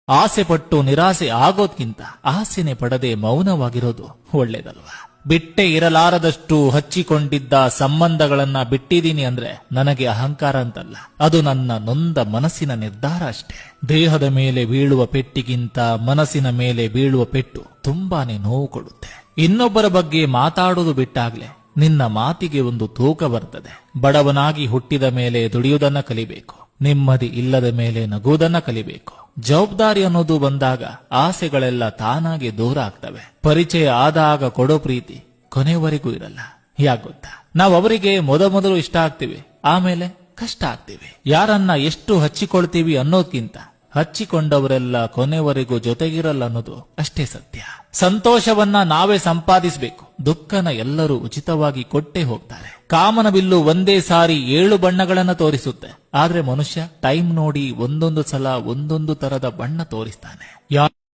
ಆಸೆ ಪಟ್ಟು ನಿರಾಸೆ ಆಗೋದ್ಕಿಂತ ಆಸೆನೆ ಪಡದೆ ಮೌನವಾಗಿರೋದು ಒಳ್ಳೇದಲ್ವಾ? ಬಿಟ್ಟೆ ಇರಲಾರದಷ್ಟು ಹಚ್ಚಿಕೊಂಡಿದ್ದ ಸಂಬಂಧಗಳನ್ನ ಬಿಟ್ಟಿದ್ದೀನಿ ಅಂದ್ರೆ ನನಗೆ ಅಹಂಕಾರ ಅಂತಲ್ಲ, ಅದು ನನ್ನ ನೊಂದ ಮನಸ್ಸಿನ ನಿರ್ಧಾರ ಅಷ್ಟೇ. ದೇಹದ ಮೇಲೆ ಬೀಳುವ ಪೆಟ್ಟಿಗಿಂತ ಮನಸ್ಸಿನ ಮೇಲೆ ಬೀಳುವ ಪೆಟ್ಟು ತುಂಬಾನೇ ನೋವು ಕೊಡುತ್ತೆ. ಇನ್ನೊಬ್ಬರ ಬಗ್ಗೆ ಮಾತಾಡುವುದು ಬಿಟ್ಟಾಗ್ಲೆ ನಿನ್ನ ಮಾತಿಗೆ ಒಂದು ತೂಕ ಬರ್ತದೆ. ಬಡವನಾಗಿ ಹುಟ್ಟಿದ ಮೇಲೆ ದುಡಿಯುವುದನ್ನ ಕಲಿಬೇಕು, ನೆಮ್ಮದಿ ಇಲ್ಲದ ಮೇಲೆ ನಗುವುದನ್ನ ಕಲಿಬೇಕು. ಜವಾಬ್ದಾರಿ ಅನ್ನೋದು ಬಂದಾಗ ಆಸೆಗಳೆಲ್ಲ ತಾನಾಗೆ ದೂರ ಆಗ್ತವೆ. ಪರಿಚಯ ಆದಾಗ ಕೊಡೋ ಪ್ರೀತಿ ಕೊನೆವರೆಗೂ ಇರಲ್ಲ. ಯಾಕೆ ಗೊತ್ತಾ? ನಾವು ಅವರಿಗೆ ಮೊದಲು ಇಷ್ಟ ಆಗ್ತೀವಿ, ಆಮೇಲೆ ಕಷ್ಟ ಆಗ್ತೀವಿ. ಯಾರನ್ನ ಎಷ್ಟು ಹಚ್ಚಿಕೊಳ್ತೀವಿ ಅನ್ನೋದ್ಕಿಂತ ಹಚ್ಚಿಕೊಂಡವರೆಲ್ಲ ಕೊನೆವರೆಗೂ ಜೊತೆಗಿರಲ್ಲ ಅನ್ನೋದು ಅಷ್ಟೇ ಸತ್ಯ. ಸಂತೋಷವನ್ನ ನಾವೇ ಸಂಪಾದಿಸಬೇಕು, ದುಃಖನ ಎಲ್ಲರೂ ಉಚಿತವಾಗಿ ಕೊಟ್ಟೇ ಹೋಗ್ತಾರೆ. ಕಾಮನ ಬಿಲ್ಲು ಒಂದೇ ಸಾರಿ 7 ಬಣ್ಣಗಳನ್ನ ತೋರಿಸುತ್ತೆ, ಆದ್ರೆ ಮನುಷ್ಯ ಟೈಮ್ ನೋಡಿ ಒಂದೊಂದು ಸಲ ಒಂದೊಂದು ತರದ ಬಣ್ಣ ತೋರಿಸ್ತಾನೆ.